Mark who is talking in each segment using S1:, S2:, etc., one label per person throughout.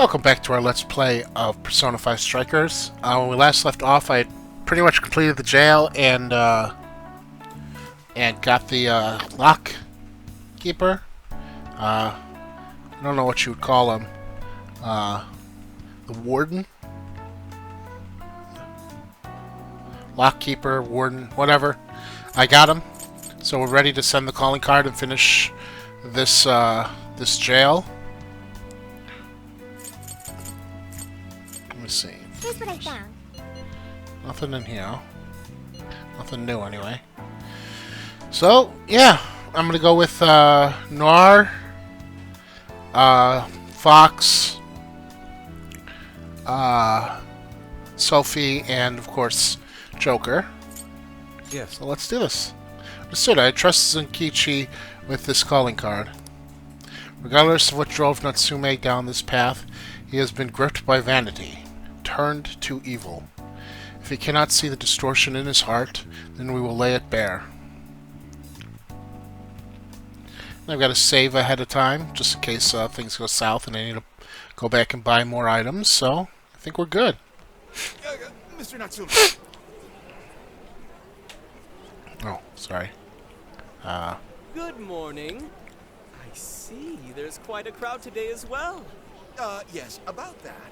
S1: Welcome back to our Let's Play of Persona 5 Strikers. When we last left off, I pretty much completed the jail and got the lock keeper. I don't know what you would call him. The warden? Lock keeper, warden, whatever. I got him. So we're ready to send the calling card and finish this this jail. Let me see.
S2: Here's what I found.
S1: Nothing in here. Nothing new, anyway. So, yeah. I'm gonna go with Noir, Fox, Sophie, and, of course, Joker.
S3: Yes.
S1: So let's do this. Understood. I trust Zenkichi with this calling card. Regardless of what drove Natsume down this path, he has been gripped by vanity, turned to evil. If he cannot see the distortion in his heart, then we will lay it bare. And I've got to save ahead of time, just in case things go south and I need to go back and buy more items, so I think we're good.
S3: Mr. Natsume.
S1: Oh, sorry.
S4: Good morning. I see. There's quite a crowd today as well.
S3: Yes, about that.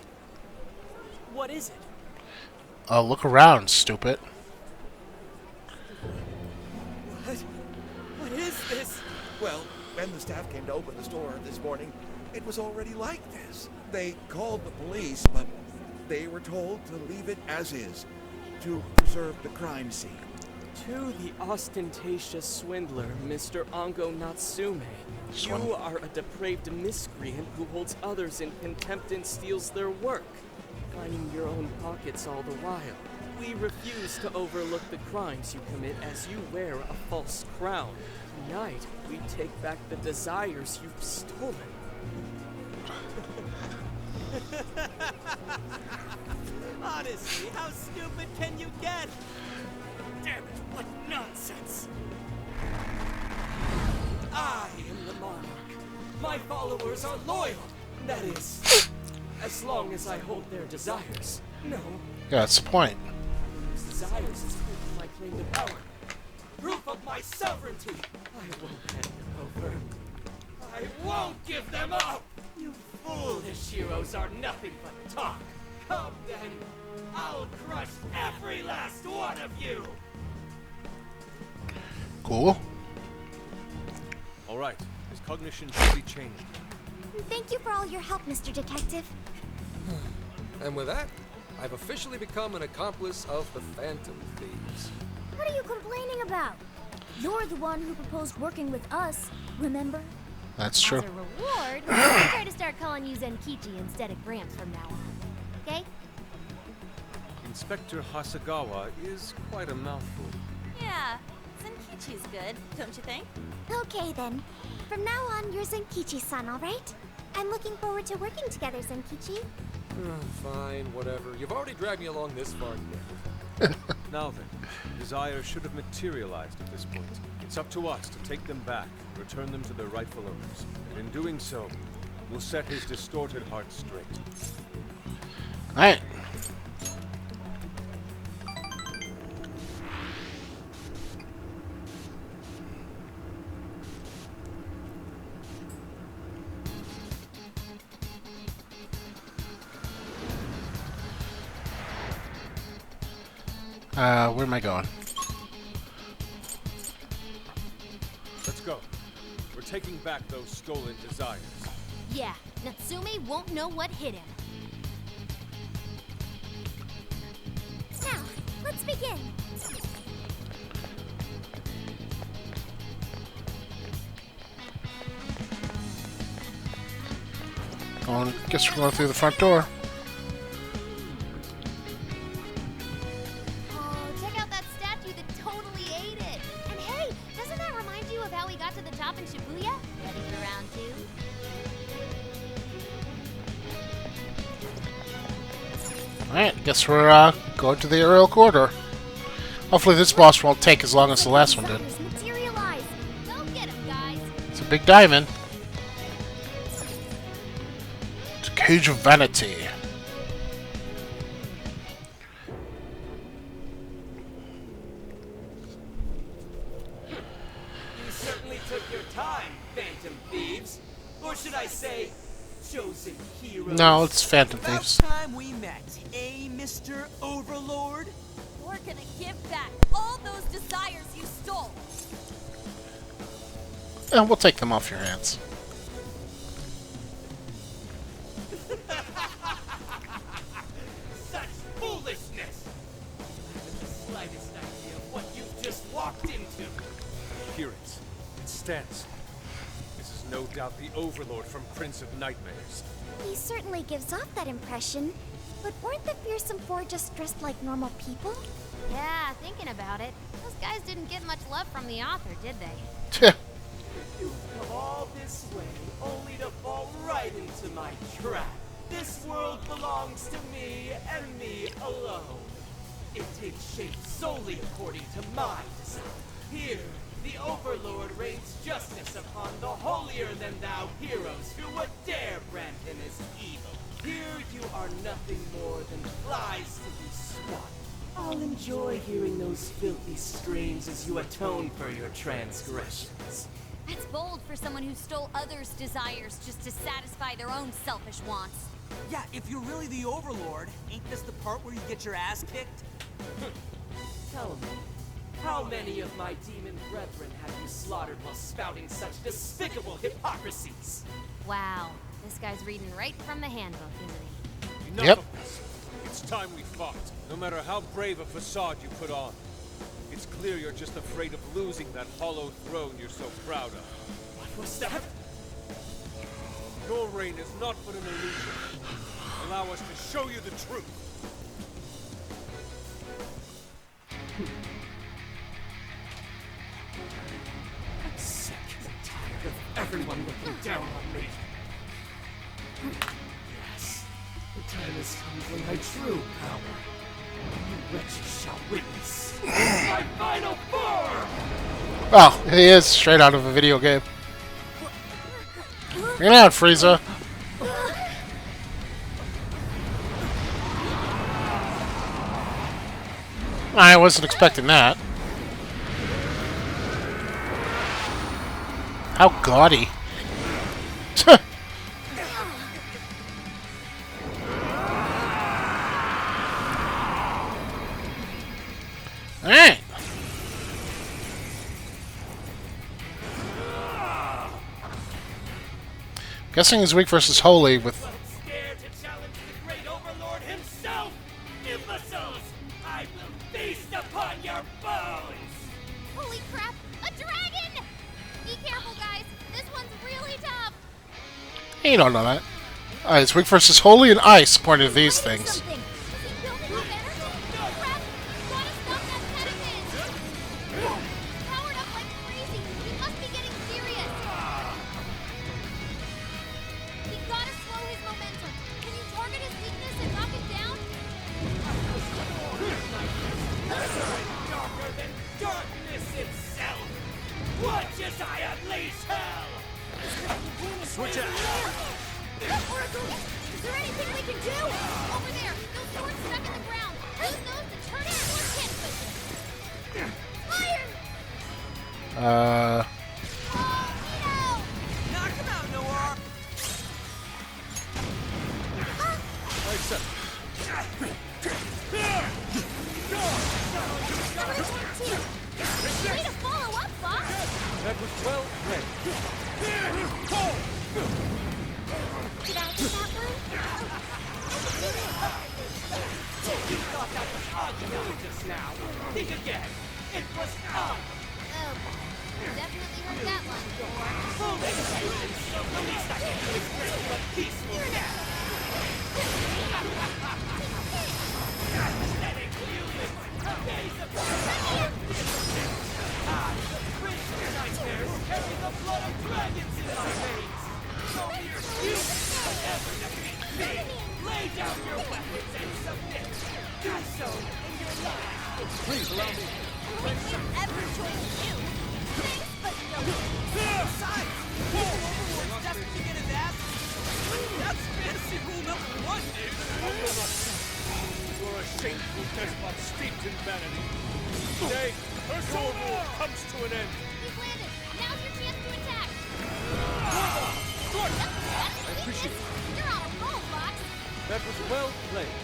S4: What is it?
S1: Look around, stupid.
S4: What is this?
S3: Well, when the staff came to open the store this morning, it was already like this. They called the police, but they were told to leave it as is, to preserve the crime scene.
S4: To the ostentatious swindler, Mr. Ango Natsume. You are a depraved miscreant who holds others in contempt and steals their work, lining your own pockets all the while. We refuse to overlook the crimes you commit as you wear a false crown. Tonight, we take back the desires you've stolen. Honestly, how stupid can you get? Damn it, what nonsense! I am the monarch. My followers are loyal. That is, as long as I hold their desires. No.
S1: Yeah, that's the point.
S4: Those desires is proof of my claim to power. Proof of my sovereignty. I won't hand them over. I won't give them up. You foolish heroes are nothing but talk. Come then. I'll crush every last one of you.
S1: Cool.
S5: All right, his cognition should be changed.
S2: Thank you for all your help, Mr. Detective.
S6: And with that, I've officially become an accomplice of the Phantom Thieves.
S2: What are you complaining about? You're the one who proposed working with us, remember?
S1: That's true.
S2: As a reward, I'll try to start calling you Zenkichi instead of Gramps from now on. Okay?
S5: Inspector Hasagawa is quite a mouthful.
S7: Yeah, Zenkichi's good, don't you think?
S2: Okay then. From now on, you're Zenkichi-san, alright? I'm looking forward to working together, Zenkichi.
S6: Fine, whatever. You've already dragged me along this far yet.
S5: Now then, desire should have materialized at this point. It's up to us to take them back and return them to their rightful owners. And in doing so, we'll set his distorted heart straight.
S1: Alright. Where am I going?
S5: Let's go. We're taking back those stolen desires.
S2: Yeah, Natsume won't know what hit him. Now, let's begin.
S1: Guess we're going through the front door. Alright, guess we're going to the aerial corridor. Hopefully this boss won't take as long as the last one did. It's a big diamond. Page of Vanity.
S4: You certainly took your time, Phantom Thieves. Or should I say, chosen heroes.
S1: No, it's Phantom
S8: About
S1: Thieves.
S8: time we met, eh, Mr. Overlord?
S7: We're gonna give back all those desires you stole.
S1: And we'll take them off your hands.
S4: Such foolishness! I haven't the slightest idea of what you've just walked into.
S5: Hear it. It stands. This is no doubt the Overlord from Prince of Nightmares.
S2: He certainly gives off that impression. But weren't the fearsome four just dressed like normal people?
S9: Yeah, thinking about it, those guys didn't get much love from the author, did they?
S4: You've come all this way only to fall right into my trap. This world belongs to me and me alone. It takes shape solely according to my design. Here, the Overlord rains justice upon the holier-than-thou heroes who would dare brand him as evil. Here you are nothing more than flies to be swatted. I'll enjoy hearing those filthy screams as you atone for your transgressions.
S9: That's bold for someone who stole others' desires just to satisfy their own selfish wants.
S8: Yeah, if you're really the Overlord, ain't this the part where you get your ass kicked?
S4: Tell me, how many of my demon brethren have you slaughtered while spouting such despicable hypocrisies?
S9: Wow, this guy's reading right from the handbook, isn't he?
S5: Enough
S1: Yep.
S5: of this. It's time we fought. No matter how brave a facade you put on. It's clear you're just afraid of losing that hollow throne you're so proud of.
S4: What was that?
S5: Your reign is not but an illusion. Allow us to show you the truth.
S4: I'm sick and tired of everyone looking down on me. Yes, the time has come for my true power. You wretches shall witness my final form!
S1: Oh, he is straight out of a video game. Bring it out, Frieza. I wasn't expecting that. How gaudy. Alright. Guessing he's weak versus holy with.
S4: Scared to challenge the great Overlord himself? Imbeciles! I will feast upon your bones!
S9: Holy crap! A dragon! Be careful, guys. This one's really tough.
S1: You don't know that. It's weak versus holy and ice, according to these things.
S9: Something. Is he building up energy? Crap! Gotta stop that pet of his! Powered up like crazy. He must be getting serious. We gotta slow his momentum. Can you target his weakness and knock him down?
S4: Darker than darkness itself! Watch as I unleash hell!
S5: Switch out!
S9: Oracle, is there anything we can do? Over there, those swords stuck in the ground. Use those to turn it or can't push it. Fire! Oh, no!
S8: Knock him out, Noir!
S9: Way to follow up, Fox!
S5: That was well read.
S2: Did I get that one?
S4: You thought that was Agumon just now. Think again. It was
S9: Oh,
S4: not.
S9: definitely heard that one before.
S4: Foolish humans. The least I can do is grant you a peaceful death. Pathetic humans. Days of Prince of Nightmares carry the blood of dragons in my veins. So mere humans will ever defeat me. Lay down your weapons and submit. Do so in your lives.
S5: Please allow me.
S9: Ever join you? Thanks, but no.
S8: Besides, the Overlord's destined to get his ass. That's fantasy rule
S5: You're a shameful despot steeped in vanity. Today, your rule comes to an end.
S9: He's landed. Now's your chance to attack.
S5: I appreciate it.
S9: You're on a roll, Fox.
S5: That was well played.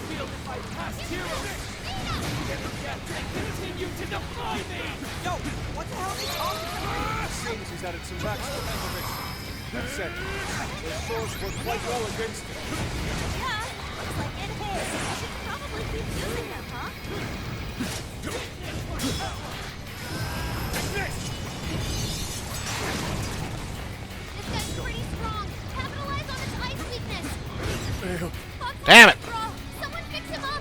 S8: Shielded by past heroes. Continue to defy me. Yo, what the hell are they talking about?
S5: Seems he's added some backstory to this. That said, the swords work quite well against him.
S2: Yeah, looks like it. I should probably keep using them, huh?
S9: This guy's pretty strong. Capitalize on his ice weakness.
S1: Damn it!
S9: Bro, someone fix him up.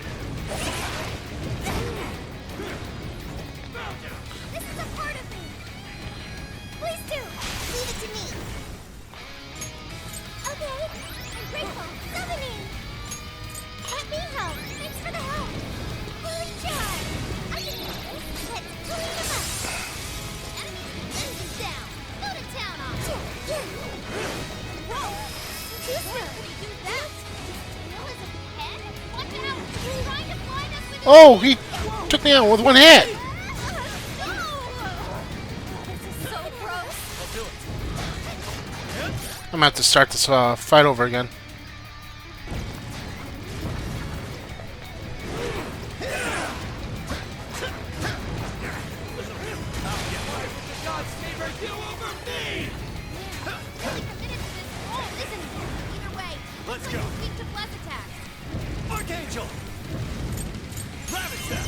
S2: This is a part of me. Please do. Leave it to me. Okay. I'm grateful. Summoning. Let me help. Thanks for the help. Holy charge. I can do this. Let's clean him up.
S9: Enemies can bend him down. Go to town on him.
S2: Whoa. Too soon.
S9: Could he do that? Tail is a pen? Watch out. He's trying to blind us with
S1: Oh, he took me out with one hit.
S2: This is so gross.
S1: I'm gonna have to start this fight over again.
S8: God's favor you over me.
S9: really committed to this role, isn't he? Either way,
S3: Let's
S9: looks
S3: go.
S9: like he's weak to bless attacks.
S3: Archangel! Ravage them!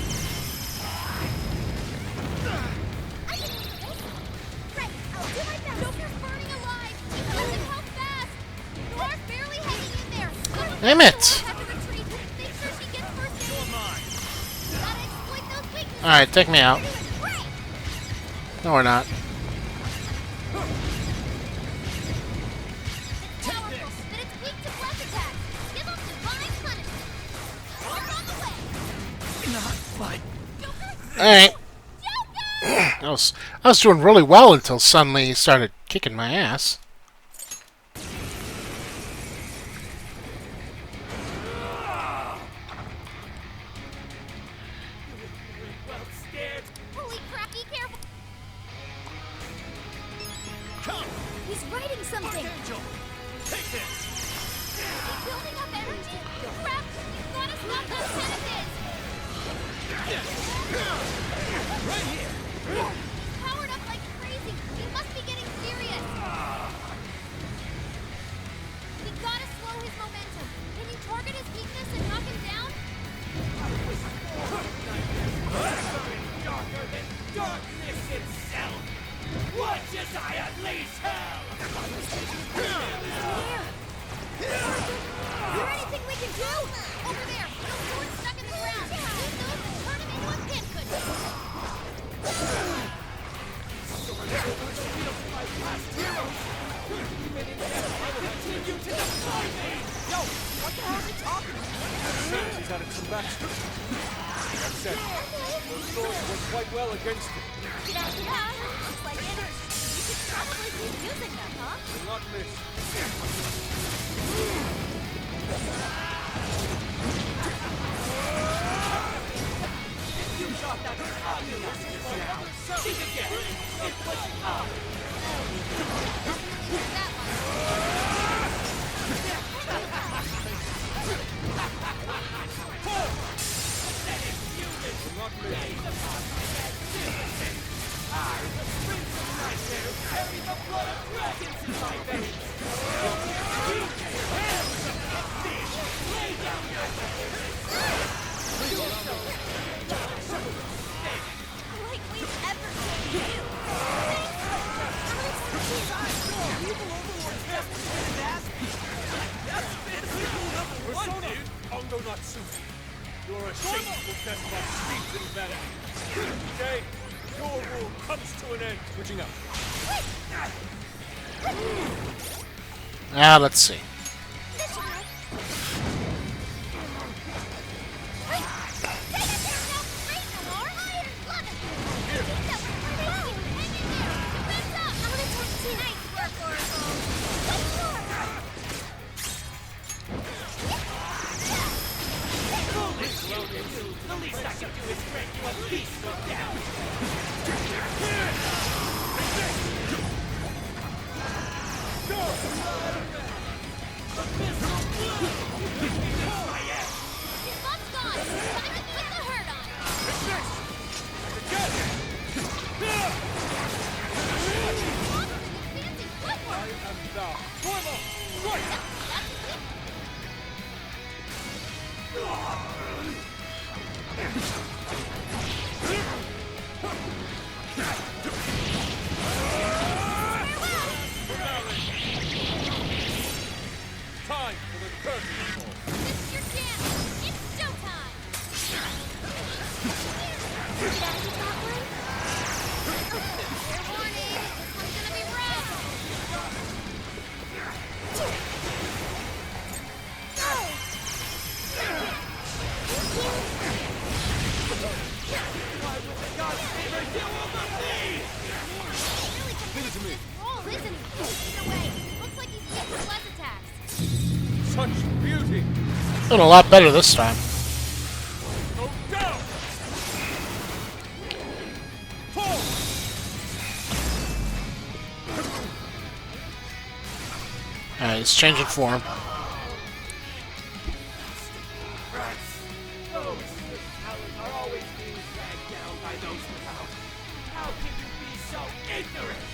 S2: I can do this. Right. I'll do my best.
S9: Joker's burning alive. He doesn't help fast. Noir's barely hanging in there.
S1: Damn it!
S9: Have to retreat. Make sure she gets first aid. Gotta exploit those weaknesses.
S1: Alright, take me out.
S9: Right.
S1: No, we're not.
S9: It's powerful, but it's weak to bless attacks. Give him divine punishment. We're on the way.
S3: Not quite.
S9: Joker?
S1: Alright.
S9: Joker!
S1: I was doing really well until suddenly he started kicking my ass.
S8: Well scared.
S9: Holy crap, be careful.
S3: Come!
S2: He's writing something.
S3: Archangel! Take this!
S9: Building up energy? Crap, you've gotta stop those sentences.
S3: Right here!
S9: He's powered up like crazy. He must be getting serious. We gotta slow his momentum. Can you target his weakness and knock him down?
S8: Darker than darkness itself. Watch as I unleash hell.
S9: Is there anything we can do? Over there, those swords stuck in the ground. Use those and turn him into a pin cushion.
S8: Continue to defy me. Yo, what the hell are they talking about?
S5: Seems he's added some backstory. That said, the swords work quite well against him.
S2: Yeah, looks like it. You should probably keep using them, huh?
S5: Will not miss.
S8: You thought that was obvious. Think again. It was up.
S9: That one.
S5: Will not miss.
S2: Like we've ever seen you.
S5: Persona Ongo Natsume. You're a shameful despot steeped in vanity. Today, your rule comes to an end. Switching up.
S1: Ah, let's see.
S9: Nice.
S1: Doing a lot better this time.
S8: Go down! Pull!
S1: Alright, it's changing form.
S8: Those with talent are always being dragged down by those without. How can you be so ignorant?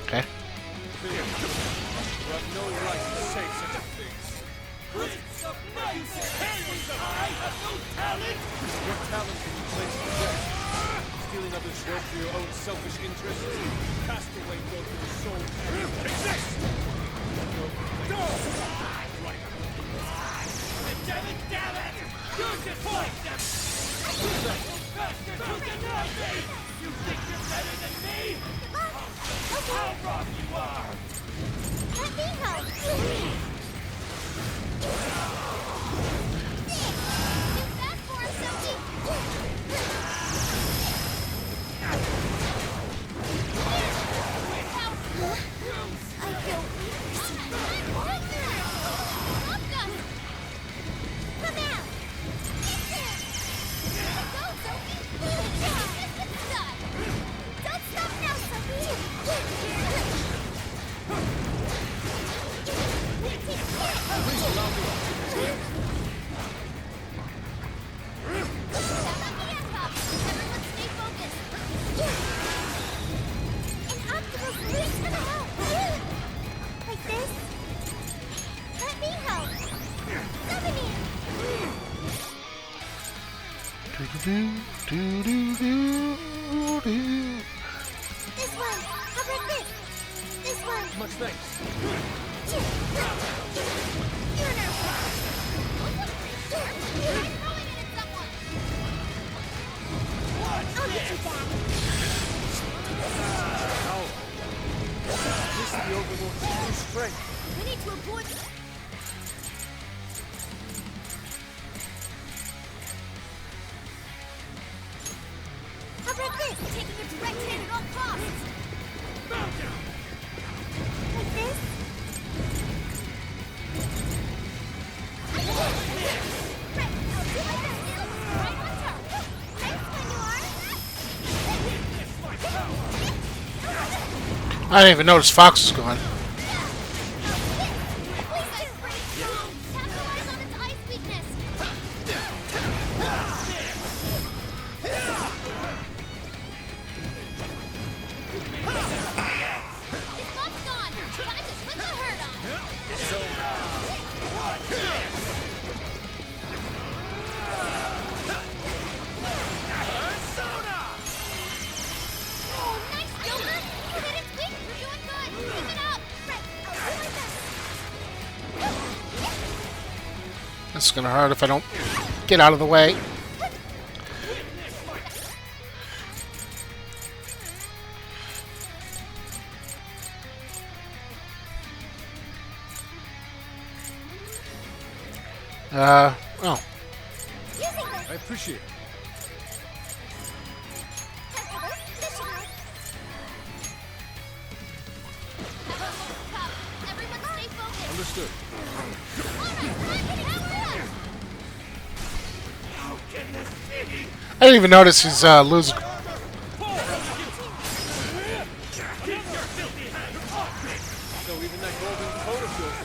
S1: Okay.
S5: You have no right to say such a thing.
S8: Now you say I have no talent?
S5: Your talent can be placed to rest. Stealing others' work for your own selfish interests. Cast away both your soul and your exist!
S8: Damn it! You just like them! You bastard who deny me! You think you're better than me? How wrong you are!
S2: Let me help. Too fast for him, Sophie. I feel Come out! Go, Sophie! It's done! Don't stop now, Sophie!
S5: Please allow me.
S2: Everyone stay focused! An octopus reach for the help! Like this? Let me help! Souvenir! This one! How about this? This one!
S5: Much thanks.
S2: You're nervous! Try throwing it at someone! I'll get you back!
S5: This is the Overlord's true strength.
S2: We need to avoid... How about this? Taking a direct hit at all costs! Like this? Right, I'll do my best. Right on top. Thanks, Manuar.
S1: I didn't even notice Fox was gone.
S2: Capitalize on its ice weakness. His buff's gone. Time to put the hurt on. Oh, nice, Joker. You hit its weak. You're doing good. Keep it up. Right, I'll do my best.
S1: This is gonna hurt if I don't get out of the way. Oh.
S2: Using this.
S5: I appreciate it.
S2: This should help. Everyone stay focused.
S5: Understood.
S1: I didn't even notice he's losing.
S5: So even that golden coat of yours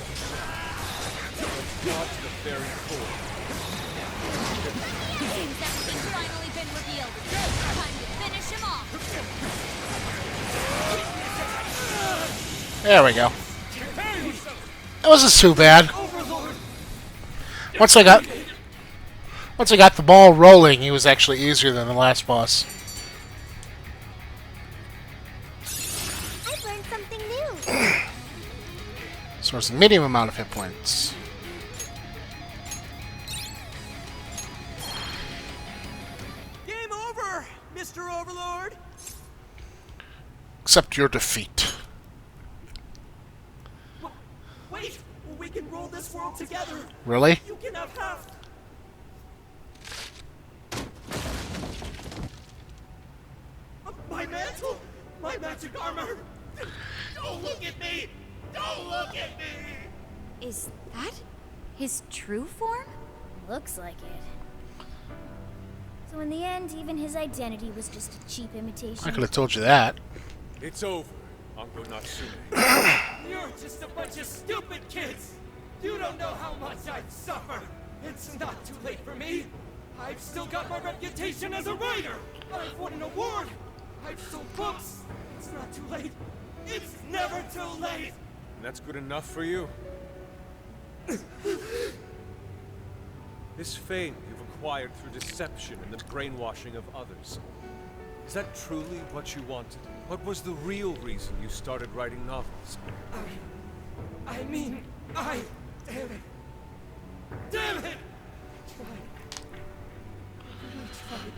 S5: got to the very core.
S9: Seems everything's finally been revealed. Time to finish him off.
S1: There we go. That wasn't too bad. Once I got the ball rolling, he was actually easier than the last boss.
S2: I've learned something new.
S1: So it's a medium amount of hit points.
S8: Game over, Mr. Overlord!
S1: Except your defeat.
S8: Wait! We can rule this world together!
S1: Really?
S8: You can have half! My mantle! My magic armor! Don't look at me! Don't look at me!
S9: Is that his true form? Looks like it. So in the end, even his identity was just a cheap imitation.
S1: I could have told you that.
S5: It's over, Ango Natsume.
S8: You're just a bunch of stupid kids! You don't know how much I've suffered! It's not too late for me! I've still got my reputation as a writer! I've won an award! I've sold books! It's not too late! It's never too late!
S5: And that's good enough for you? This fame you've acquired through deception and the brainwashing of others. Is that truly what you wanted? What was the real reason you started writing novels?
S8: I mean, damn it! Damn it! Tried. I really tried.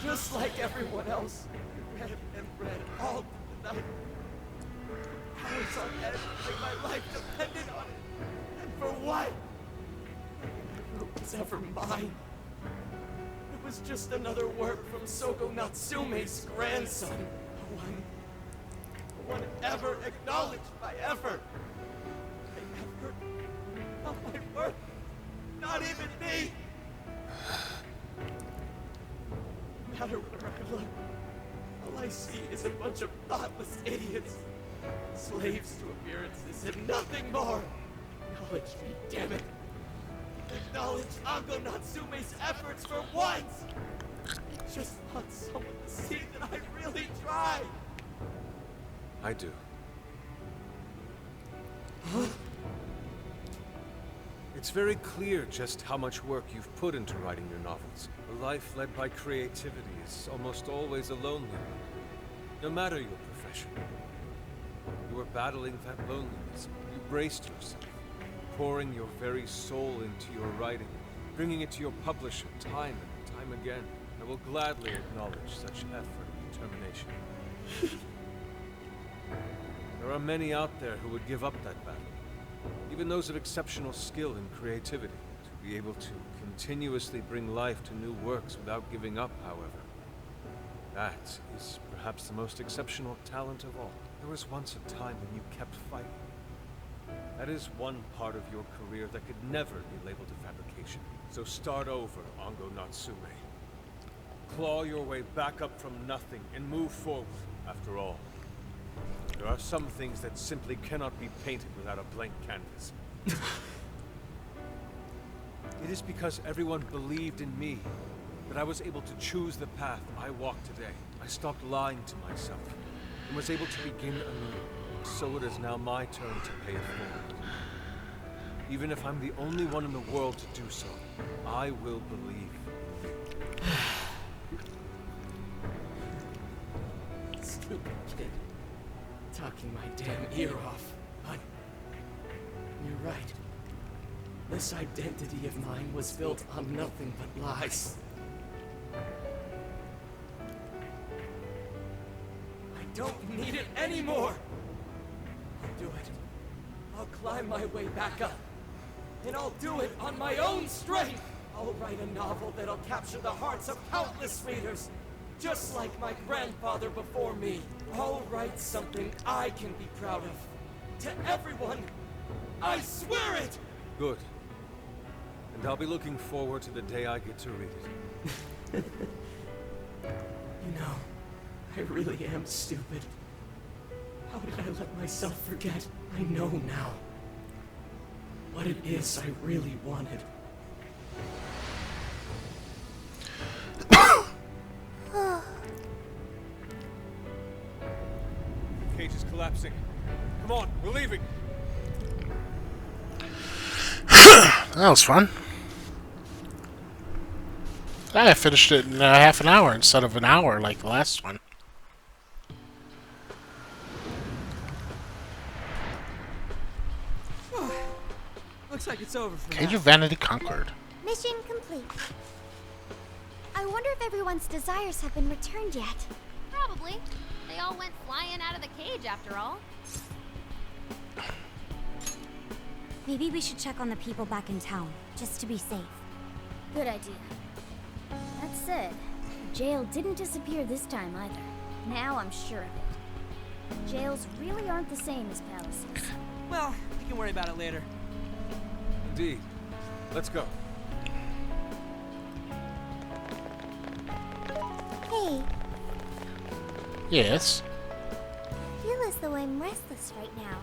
S8: Just like everyone else. Read and read all through the night. I was on edge, like my life depended on it. And for what? It was ever mine. It was just another work from Sogo Natsume's grandson. No one ever acknowledged my effort. My effort, not my work, not even me. No matter where I look, all I see is a bunch of thoughtless idiots, slaves to appearances and nothing more. Acknowledge me, damn it. Acknowledge Ango Natsume's efforts for once! I just want someone to see that I really tried!
S5: I do. It's very clear just how much work you've put into writing your novels. A life led by creativity is almost always a lonely one, no matter your profession. You were battling that loneliness. You braced yourself, pouring your very soul into your writing, bringing it to your publisher time and time again. I will gladly acknowledge such effort and determination. There are many out there who would give up that battle, even those of exceptional skill and creativity. To be able to continuously bring life to new works without giving up, however, that is perhaps the most exceptional talent of all. There was once a time when you kept fighting. That is one part of your career that could never be labeled a fabrication. So start over, Ango Natsume. Claw your way back up from nothing and move forward. After all, there are some things that simply cannot be painted without a blank canvas. It is because everyone believed in me that I was able to choose the path I walk today. I stopped lying to myself and was able to begin anew. So it is now my turn to pay it forward. Even if I'm the only one in the world to do so, I will believe.
S8: Stupid kid. Talking my damn ear off. But you're right. This identity of mine was built on nothing but lies. I don't need it anymore! I'll do it. I'll climb my way back up. And I'll do it on my own strength! I'll write a novel that'll capture the hearts of countless readers, just like my grandfather before me. I'll write something I can be proud of. To everyone, I swear it!
S5: Good. And I'll be looking forward to the day I get to read it.
S8: You know, I really am stupid. How did I let myself forget? I know now what it is I really wanted.
S5: Cage is collapsing. Come on, we're leaving.
S1: That was fun. I finished it in half an hour instead of an hour like the last one.
S4: Looks like it's over for
S1: Cage
S4: now.
S1: of Vanity conquered.
S2: Mission complete. I wonder if everyone's desires have been returned yet.
S9: Probably. They all went flying out of the cage after all.
S2: Maybe we should check on the people back in town, just to be safe. Good idea. That said, the jail didn't disappear this time either. Now I'm sure of it. Jails really aren't the same as palaces.
S8: Well, we can worry about it later.
S5: Indeed. Let's go.
S2: Hey,
S1: Yes.
S2: I feel as though I'm restless right now.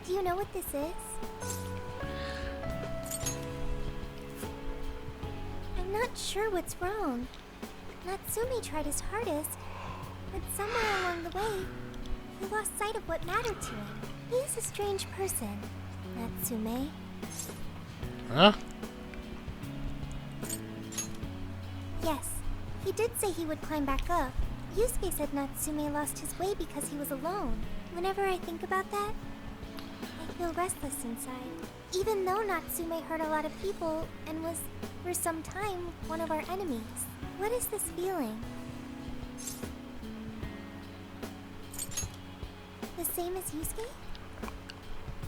S2: Do you know what this is? I'm not sure what's wrong. Natsume tried his hardest, but somewhere along the way, he lost sight of what mattered to him. He is a strange person, Natsume.
S1: Huh?
S2: Yes, he did say he would climb back up. Yusuke said Natsume lost his way because he was alone. Whenever I think about that, I feel restless inside. Even though Natsume hurt a lot of people and was, for some time, one of our enemies. What is this feeling? The same as Yusuke?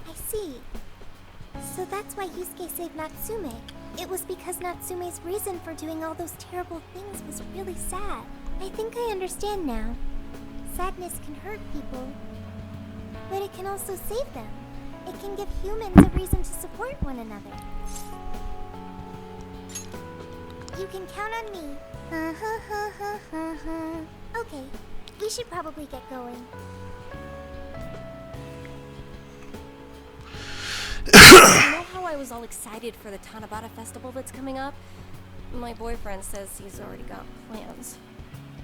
S2: I see. So that's why Yusuke saved Natsume. It was because Natsume's reason for doing all those terrible things was really sad. I think I understand now. Sadness can hurt people, but it can also save them. It can give humans a reason to support one another. You can count on me. Okay, we should probably get going.
S10: You know how I was all excited for the Tanabata festival that's coming up? My boyfriend says he's already got plans.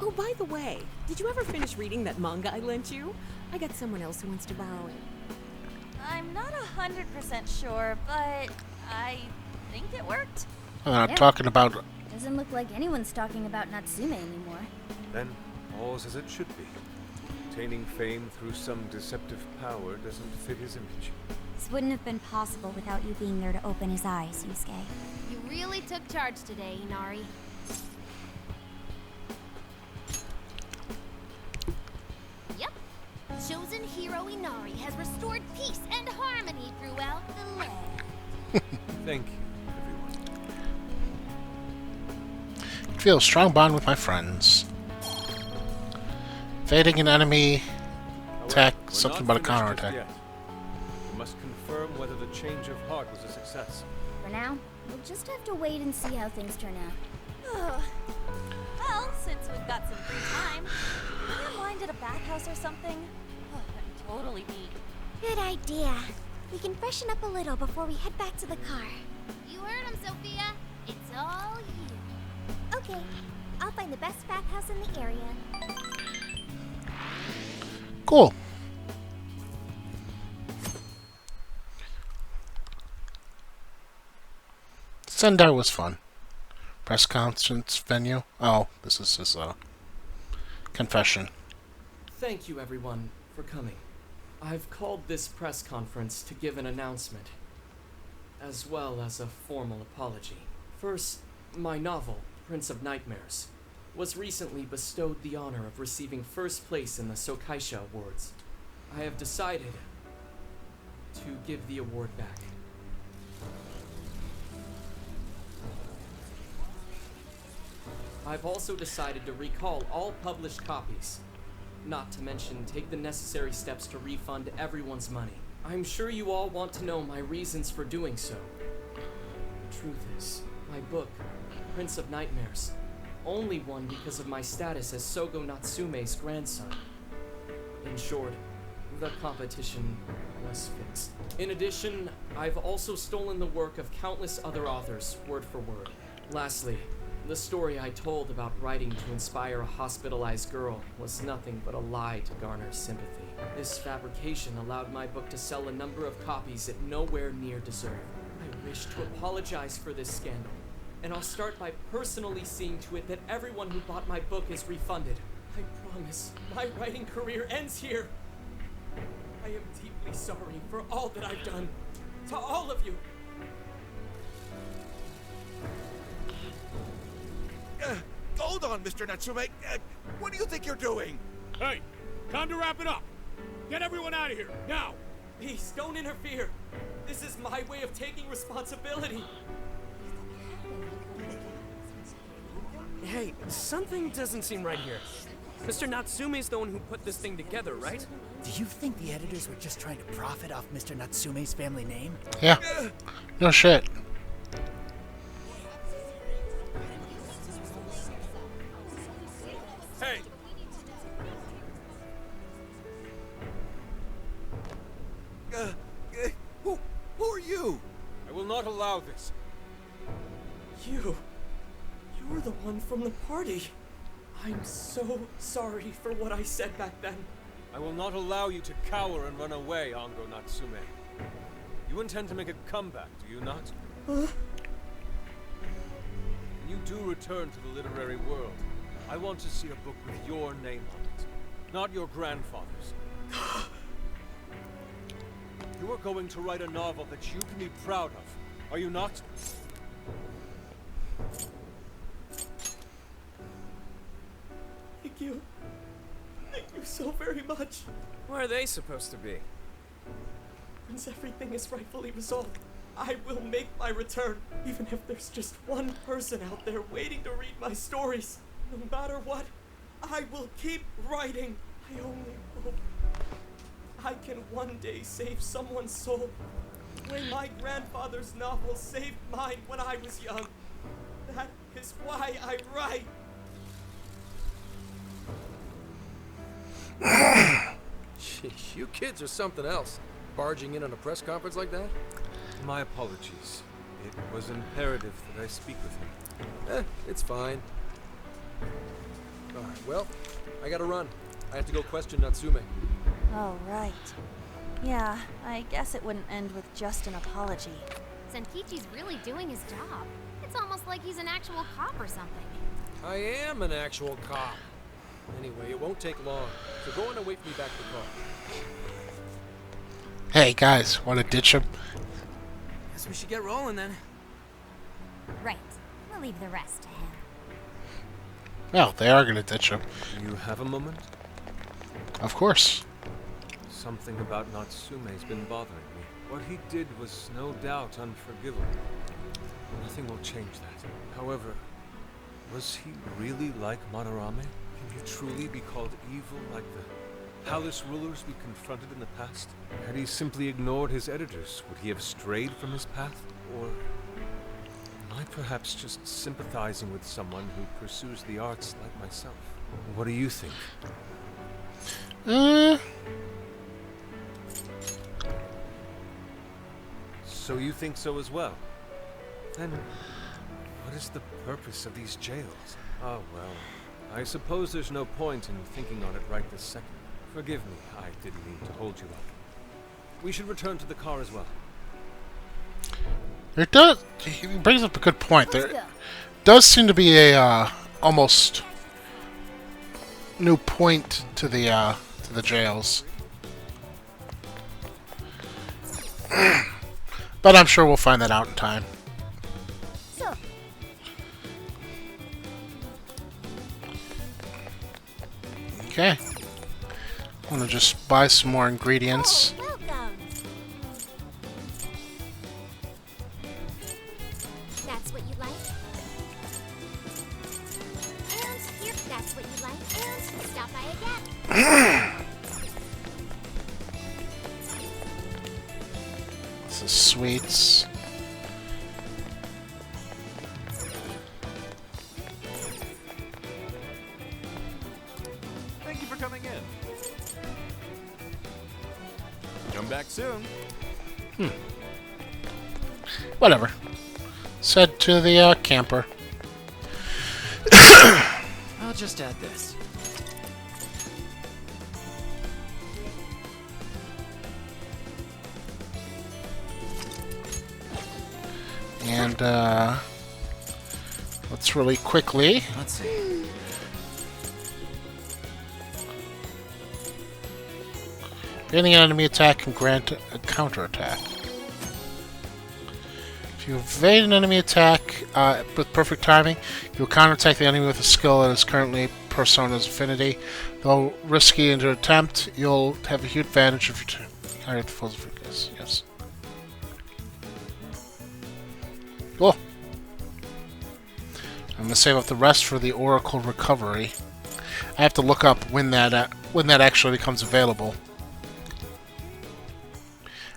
S11: Oh, by the way, did you ever finish reading that manga I lent you? I got someone else who wants to borrow it.
S7: I'm not 100% sure, but I think it worked.
S1: I'm not talking about.
S2: Doesn't look like anyone's talking about Natsume anymore.
S5: Then, all's as it should be. Obtaining fame through some deceptive power doesn't fit his image.
S2: This wouldn't have been possible without you being there to open his eyes, Yusuke.
S9: You really took charge today, Inari. Yep. Chosen hero Inari has restored peace and harmony throughout the land.
S5: Thank you, everyone.
S1: I feel a strong bond with my friends. Fading an enemy attack,
S5: However, we're
S1: something
S5: not
S1: about a
S5: finished
S1: counterattack.
S5: just yet. We must confirm whether the change of heart was a success.
S2: For now, we'll just have to wait and see how things turn out.
S7: Well, since we've got some free time, wouldn't mind at a bathhouse or something? That'd totally be.
S2: Good idea. We can freshen up a little before we head back to the car.
S9: You heard him, Sophia. It's all you.
S2: Okay, I'll find the best bathhouse in the area.
S1: Cool. Sendai was fun. Press conference venue. Oh, this is his confession.
S4: Thank you, everyone, for coming. I've called this press conference to give an announcement, as well as a formal apology. First, my novel, Prince of Nightmares, was recently bestowed the honor of receiving first place in the Sokaisha Awards. I have decided to give the award back. I've also decided to recall all published copies, not to mention take the necessary steps to refund everyone's money. I'm sure you all want to know my reasons for doing so. The truth is, my book, Prince of Nightmares, only won because of my status as Sogo Natsume's grandson. In short, the competition was fixed. In addition, I've also stolen the work of countless other authors, word for word. Lastly, the story I told about writing to inspire a hospitalized girl was nothing but a lie to garner sympathy. This fabrication allowed my book to sell a number of copies it nowhere near deserved. I wish to apologize for this scandal, and I'll start by personally seeing to it that everyone who bought my book is refunded. I promise, my writing career ends here. I am deeply sorry for all that I've done. To all of you.
S3: Hold on, Mr. Natsume. What do you think you're doing?
S12: Hey, time to wrap it up. Get everyone out of here, now!
S4: Please, don't interfere. This is my way of taking responsibility.
S8: Hey, something doesn't seem right here.
S4: Mr. Natsume's the one who put this thing together, right?
S13: Do you think the editors were just trying to profit off Mr. Natsume's family name?
S1: Yeah. No shit.
S5: Hey!
S3: Who are you?
S5: I will not allow this.
S4: You're the one from the party. I'm so sorry for what I said back then.
S5: I will not allow you to cower and run away, Ango Natsume. You intend to make a comeback, do you not?
S4: Huh?
S5: When you do return to the literary world, I want to see a book with your name on it, not your grandfather's. You are going to write a novel that you can be proud of, are you not?
S4: Thank you. Thank you so very much.
S14: Where are they supposed to be?
S4: Once everything is rightfully resolved, I will make my return, even if there's just one person out there waiting to read my stories. No matter what, I will keep writing. I only hope I can one day save someone's soul, the way my grandfather's novel saved mine when I was young. That is why I write.
S6: Sheesh, you kids are something else. Barging in on a press conference like that?
S5: My apologies. It was imperative that I speak with him.
S6: It's fine. Alright, well, I gotta run. I have to go question Natsume.
S7: Oh, right. Yeah, I guess it wouldn't end with just an apology.
S9: Senkichi's really doing his job. It's almost like he's an actual cop or something.
S6: I am an actual cop. Anyway, it won't take long, so go on and wait for me back at the car.
S1: Hey guys, want to ditch him?
S14: Guess we should get rolling then.
S9: Right. We'll leave the rest to him.
S1: Well, they are going to ditch him.
S5: Do you have a moment?
S1: Of course.
S5: Something about Natsume's been bothering me. What he did was no doubt unforgivable. Nothing will change that. However, was he really like Madarame? Can he truly be called evil like the palace rulers we confronted in the past? Had he simply ignored his editors, would he have strayed from his path? Or am I perhaps just sympathizing with someone who pursues the arts like myself? What do you think? So you think so as well? Then what is the purpose of these jails? Oh well, I suppose there's no point in thinking on it right this second. Forgive me, I didn't mean to hold you up. We should return to the car as well.
S1: It does. He brings up a good point. There does seem to be a almost new point to the jails, but I'm sure we'll find that out in time.
S2: So,
S1: Okay. I'm gonna just buy some more ingredients.
S2: oh, welcome. That's what you like. And here, that's what you like. And stop by again.
S1: This is sweets.
S12: Thank you for coming in. Come back soon.
S1: Whatever. Said to the camper.
S14: I'll just add this.
S1: And let's really quickly.
S14: Let's see.
S1: Any enemy attack can grant a counterattack. If you evade an enemy attack with perfect timing, you will counterattack the enemy with a skill that is currently Persona's affinity. Though risky in your attempt, you'll have a huge advantage if you target the foes. Yes. Cool. I'm going to save up the rest for the Oracle recovery. I have to look up when that actually becomes available.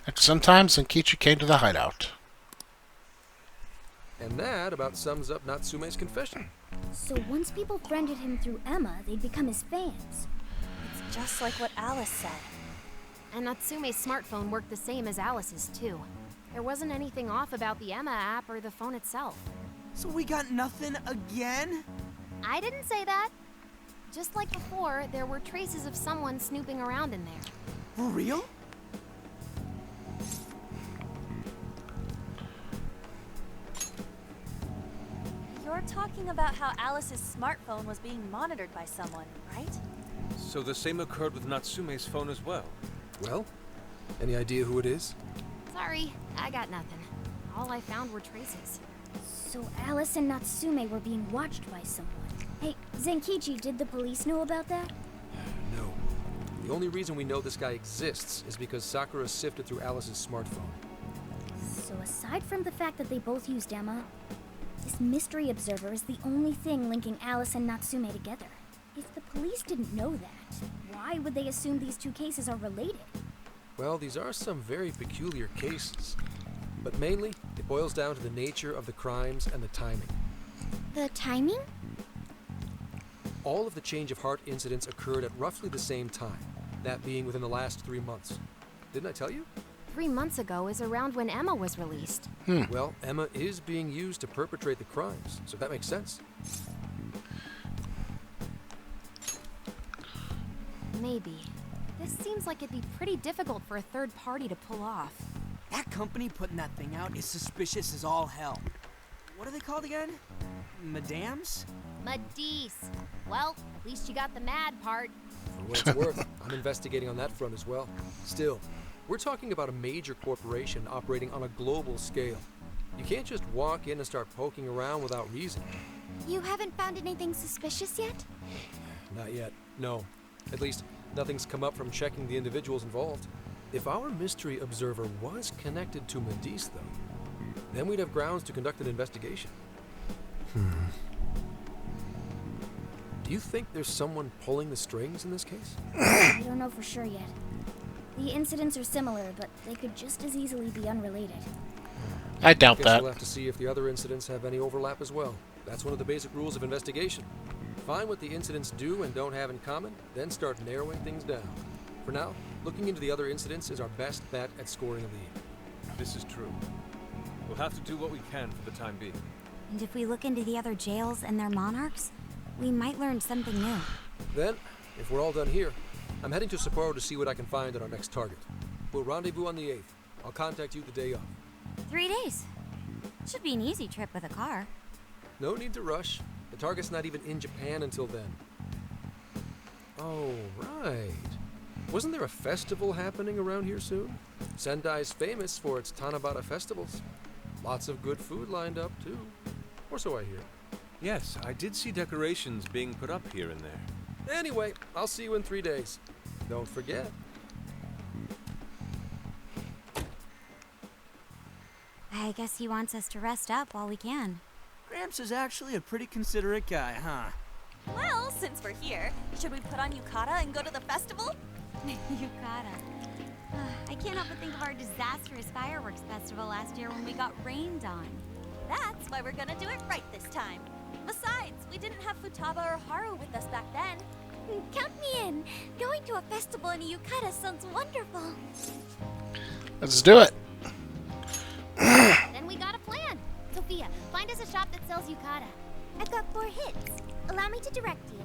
S1: And sometimes Zenkichi came to the hideout.
S6: And that about sums up Natsume's confession.
S2: So once people friended him through Emma, they'd become his fans.
S10: It's just like what Alice said.
S9: And Natsume's smartphone worked the same as Alice's, too. There wasn't anything off about the Emma app or the phone itself.
S14: So we got nothing again?
S9: I didn't say that. Just like before, there were traces of someone snooping around in there.
S14: For real?
S7: You're talking about how Alice's smartphone was being monitored by someone, right?
S5: So the same occurred with Natsume's phone as well.
S6: Well, any idea who it is?
S9: Sorry, I got nothing. All I found were traces.
S2: So Alice and Natsume were being watched by someone. Hey, Zenkichi, did the police know about that?
S6: No. The only reason we know this guy exists is because Sakura sifted through Alice's smartphone.
S2: So aside from the fact that they both used Emma, this mystery observer is the only thing linking Alice and Natsume together. If the police didn't know that, why would they assume these two cases are related?
S6: Well, these are some very peculiar cases. But mainly, it boils down to the nature of the crimes and the timing.
S2: The timing?
S6: All of the change of heart incidents occurred at roughly the same time, that being within the last 3 months. Didn't I tell you?
S9: 3 months ago is around when Emma was released.
S6: Well, Emma is being used to perpetrate the crimes, so that makes sense.
S9: Maybe. This seems like it'd be pretty difficult for a third party to pull off.
S14: That company putting that thing out is suspicious as all hell. What are they called again? Madams?
S9: Madisse. Well, at least you got the mad part.
S6: For what it's worth, I'm investigating on that front as well. Still, we're talking about a major corporation operating on a global scale. You can't just walk in and start poking around without reason.
S2: You haven't found anything suspicious yet?
S6: Not yet, no. At least, nothing's come up from checking the individuals involved. If our mystery observer was connected to Madisse, though, then we'd have grounds to conduct an investigation. Do you think there's someone pulling the strings in this case?
S2: I don't know for sure yet. The incidents are similar, but they could just as easily be unrelated.
S1: I doubt
S6: Guess
S1: that.
S6: we'll have to see if the other incidents have any overlap as well. That's one of the basic rules of investigation. Find what the incidents do and don't have in common, then start narrowing things down. For now, looking into the other incidents is our best bet at scoring a lead.
S5: This is true. We'll have to do what we can for the time being.
S15: And if we look into the other jails and their monarchs, we might learn something new.
S6: Then, if we're all done here, I'm heading to Sapporo to see what I can find at our next target. We'll rendezvous on the 8th. I'll contact you the day of.
S15: 3 days. Should be an easy trip with a car.
S6: No need to rush. The target's not even in Japan until then. Oh, right. Wasn't there a festival happening around here soon? Sendai's famous for its Tanabata festivals. Lots of good food lined up, too. Or so I hear.
S5: Yes, I did see decorations being put up here and there.
S6: Anyway, I'll see you in 3 days. Don't forget.
S15: I guess he wants us to rest up while we can.
S14: Gramps is actually a pretty considerate guy, huh?
S7: Well, since we're here, should we put on yukata and go to the festival?
S15: Yukata. I can't help but think of our disastrous fireworks festival last year when we got rained on.
S7: That's why we're gonna do it right this time. Besides, we didn't have Futaba or Haru with us back then.
S2: Count me in. Going to a festival in a yukata sounds wonderful.
S1: Let's do it.
S9: Then we got a plan. Sophia, find us a shop that sells yukata.
S2: I've got 4 hits. Allow me to direct you.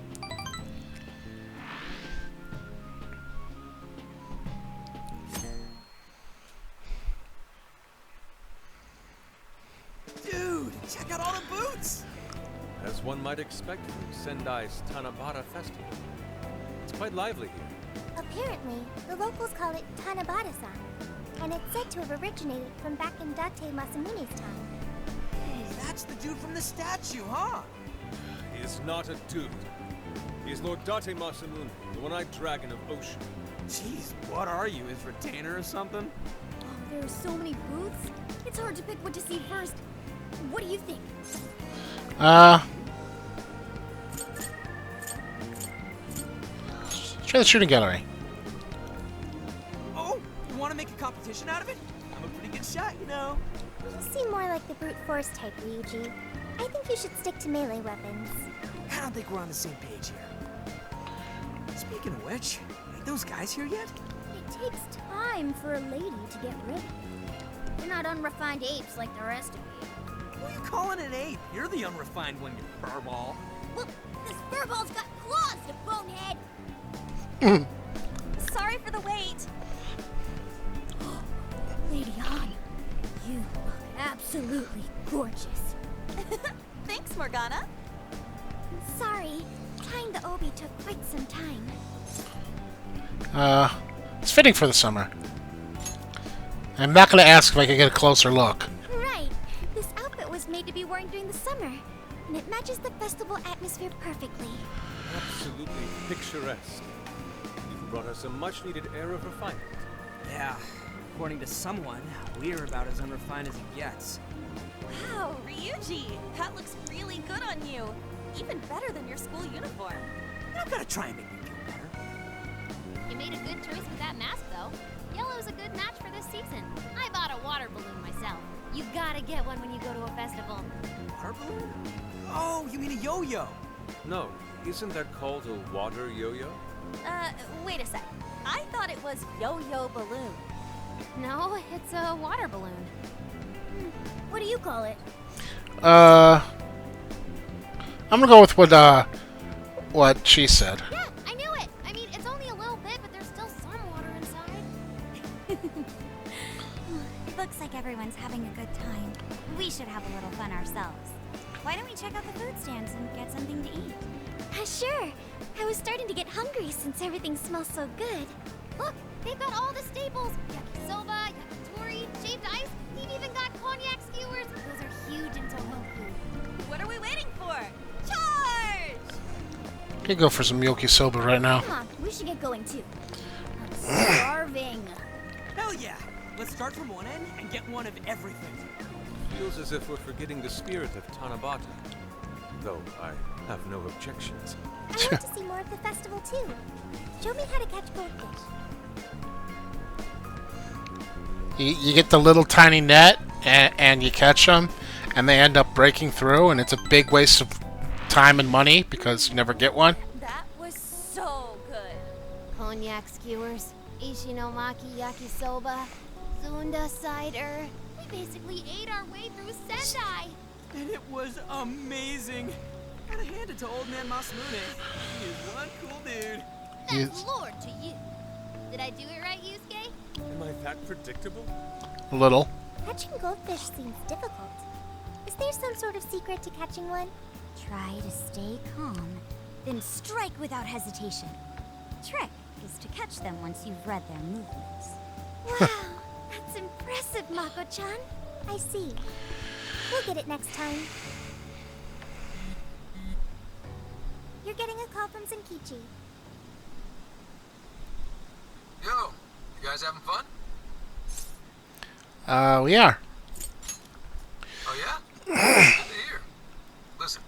S14: Dude, check out all the boots!
S5: As one might expect from Sendai's Tanabata festival. It's quite lively here.
S2: Apparently, the locals call it Tanabata-san, and it's said to have originated from back in Date Masamune's time.
S14: Hey, that's the dude from the statue, huh?
S5: He is not a dude. He is Lord Date Masamune, the one-eyed dragon of Ocean.
S14: Jeez, what are you, his retainer or something?
S2: Oh, there are so many booths. It's hard to pick what to see first. What do you think?
S1: Try the shooting gallery.
S14: Oh, you want to make a competition out of it? I'm a pretty good shot, you know.
S2: You seem more like the brute force type, Ryuji. I think you should stick to melee weapons.
S14: I don't think we're on the same page here. Speaking of which, ain't those guys here yet?
S9: It takes time for a lady to get ready. They're not unrefined apes like the rest of you.
S14: Who are you calling an ape? You're the unrefined one, you furball.
S9: Well, this furball's got claws, you bonehead!
S7: Sorry for the wait.
S9: Lady Han, you look absolutely gorgeous.
S7: Thanks, Morgana.
S2: Sorry, tying the obi took quite some time.
S1: It's fitting for the summer. I'm not going to ask if I can get a closer look.
S2: Right. This outfit was made to be worn during the summer, and it matches the festival atmosphere perfectly.
S5: Absolutely picturesque. You've brought us a much-needed air of refinement.
S14: Yeah, according to someone, we're about as unrefined as it gets.
S7: Wow, Ryuji, that looks really good on you. Even better than your school uniform.
S14: You don't gotta try and make me feel better.
S9: You made a good choice with that mask, though. Yellow's a good match for this season. I bought a water balloon myself. You gotta get one when you go to a festival.
S14: Water balloon? Oh, you mean a yo-yo?
S5: No, isn't that called a water yo-yo?
S7: Wait a sec. I thought it was yo-yo balloon.
S9: No, it's a water balloon. What do you call it?
S1: I'm gonna go with what she said.
S9: Yeah, I knew it. I mean, it's only a little bit, but there's still some water inside.
S15: It looks like everyone's having a good time. We should have a little fun ourselves. Why don't we check out the food stands and get something to eat?
S2: Sure. I was starting to get hungry since everything smells so good.
S9: Look, they've got all the staples. Yakisoba, yakitori, shaved ice. They've even got cognac skewers. Those are huge in Tohoku.
S7: What are we waiting for? Charge!
S1: I could go for some yakisoba right now.
S9: Come on, we should get going too. I'm starving.
S14: Hell yeah! Let's start from one end and get one of everything.
S5: Feels as if we're forgetting the spirit of Tanabata. Though I have no objections.
S2: I want to see more of the festival too. Show me how to catch goldfish.
S1: You get the little tiny net, and you catch them, and they end up breaking through, and it's a big waste of time and money because you never get one.
S7: That was so good.
S9: Cognac skewers, ishinomaki yakisoba, zunda cider. We basically ate our way through Sendai.
S14: And it was amazing. Gotta hand it to old man Masamune. He is one cool dude.
S9: That's Lord to you. Did I do it right, Yusuke?
S5: Am I that predictable?
S1: A little.
S2: Catching goldfish seems difficult. Is there some sort of secret to catching one?
S15: Try to stay calm, then strike without hesitation. Trick is to catch them once you've read their movements.
S2: Wow, that's impressive, Mako-chan. I see. We'll get it next time. You're getting a call from Zenkichi.
S6: Yo, you guys having fun?
S1: We are.
S6: Oh yeah? Good to hear. Listen,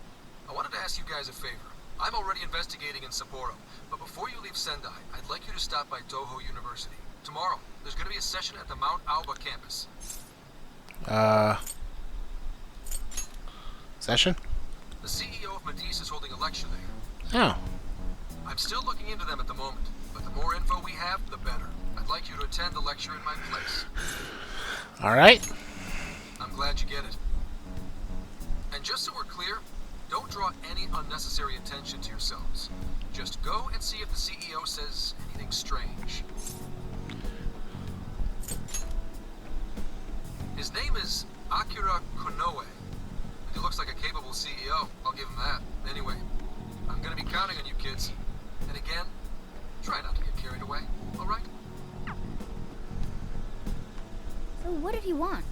S6: I wanted to ask you guys a favor. I'm already investigating in Sapporo, but before you leave Sendai, I'd like you to stop by Toho University. Tomorrow, there's going to be a session at the Mount Aoba campus.
S1: Session?
S6: The CEO of Matisse is holding a lecture there.
S1: Oh.
S6: I'm still looking into them at the moment, but the more info we have, the better. I'd like you to attend the lecture in my place.
S1: Alright.
S6: I'm glad you get it. And just so we're clear, don't draw any unnecessary attention to yourselves. Just go and see if the CEO says anything strange. His name is Akira Konoe. And he looks like a capable CEO, I'll give him that. Anyway, I'm gonna be counting on you kids. And again, try not to get carried away, alright?
S9: So what did he want?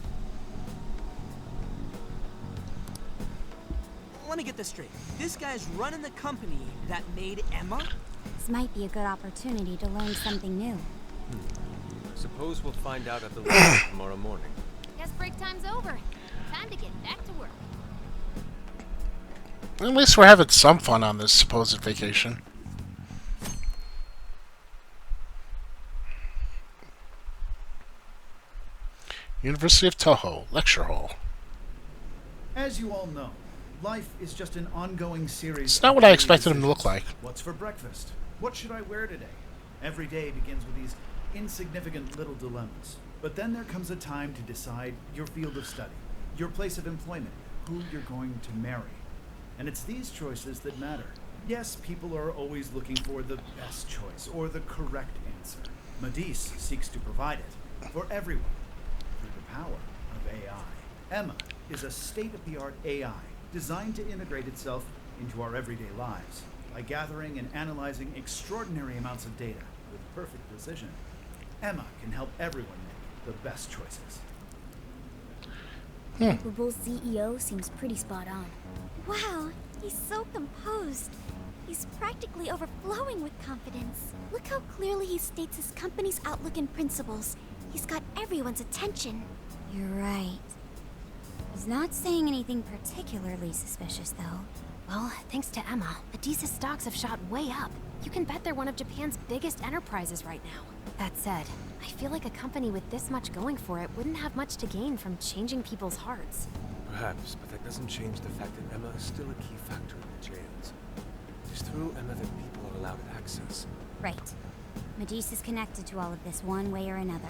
S14: Let me get this straight. This guy's running the company that made Emma?
S15: This might be a good opportunity to learn something new.
S5: Suppose we'll find out at the lab tomorrow morning.
S9: Guess break time's over. Time to get back to work.
S1: At least we're having some fun on this supposed vacation. University of Toho, lecture hall.
S16: As you all know, life is just an ongoing series.
S1: It's not
S16: of
S1: what I
S16: daily
S1: expected him to look
S16: decisions.
S1: like.
S16: What's for breakfast? What should I wear today? Every day begins with these insignificant little dilemmas. But then there comes a time to decide your field of study, your place of employment, who you're going to marry. And it's these choices that matter. Yes, people are always looking for the best choice or the correct answer. Medis seeks to provide it for everyone through the power of AI. Emma is a state-of-the-art AI designed to integrate itself into our everyday lives by gathering and analyzing extraordinary amounts of data with perfect precision. Emma can help everyone make the best choices.
S2: Capable CEO seems pretty spot on.
S15: Wow, he's so composed. He's practically overflowing with confidence.
S2: Look how clearly he states his company's outlook and principles. He's got everyone's attention.
S15: You're right. He's not saying anything particularly suspicious, though.
S17: Well, thanks to Emma, Adisa's stocks have shot way up. You can bet they're one of Japan's biggest enterprises right now. That said, I feel like a company with this much going for it wouldn't have much to gain from changing people's hearts.
S5: Perhaps, but that doesn't change the fact that Emma is still a key factor in the jails. It is through Emma that people are allowed access.
S15: Right. Medis is connected to all of this one way or another,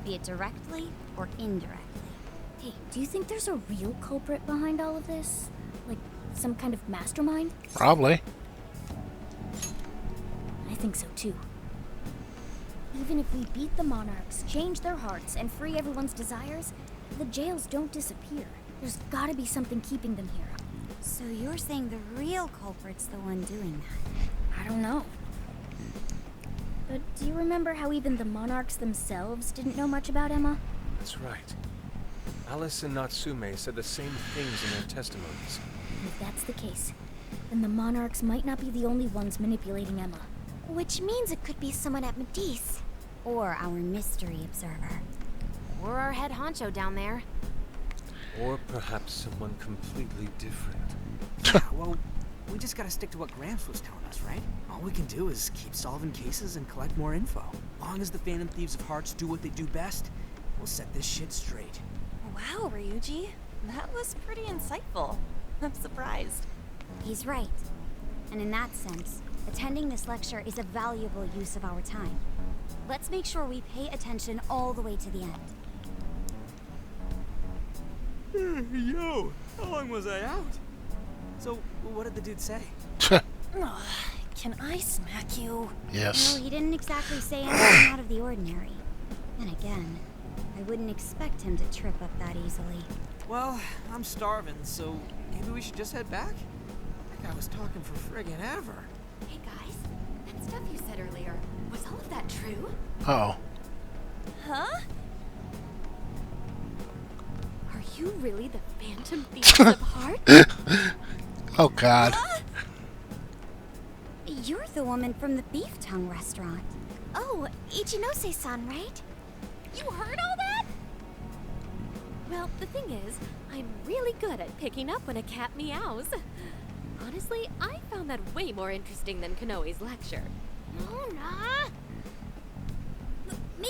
S15: be it directly or indirectly.
S2: Hey, do you think there's a real culprit behind all of this? Like, some kind of mastermind?
S1: Probably.
S2: I think so too. Even if we beat the monarchs, change their hearts, and free everyone's desires, the jails don't disappear. There's gotta be something keeping them here.
S15: So you're saying the real culprit's the one doing that?
S2: I don't know. But do you remember how even the monarchs themselves didn't know much about Emma?
S5: That's right. Alice and Natsume said the same things in their testimonies.
S2: If that's the case, then the monarchs might not be the only ones manipulating Emma. Which means it could be someone at Medis.
S15: Or our mystery observer.
S17: Or our head honcho down there.
S5: Or perhaps someone completely different.
S14: Yeah, well, we just gotta stick to what Gramps was telling us, right? All we can do is keep solving cases and collect more info. Long as the Phantom Thieves of Hearts do what they do best, we'll set this shit straight.
S7: Wow, Ryuji. That was pretty insightful. I'm surprised.
S15: He's right. And in that sense, attending this lecture is a valuable use of our time. Let's make sure we pay attention all the way to the end.
S14: Yo, how long was I out? So, what did the dude say?
S7: Can I smack you?
S1: Yes.
S15: No, he didn't exactly say anything out of the ordinary. And again, I wouldn't expect him to trip up that easily.
S14: Well, I'm starving, so maybe we should just head back? That guy was talking for friggin' ever.
S17: Hey guys, that stuff you said earlier, was all of that true?
S1: Uh-oh.
S7: Huh?
S10: Are you really the Phantom Thieves of Heart?
S1: Oh, God.
S15: You're the woman from the beef tongue restaurant.
S2: Oh, Ichinose-san, right?
S10: You heard all that? Well, the thing is, I'm really good at picking up when a cat meows. Honestly, I found that way more interesting than Kanoe's lecture.
S2: Mona! Me?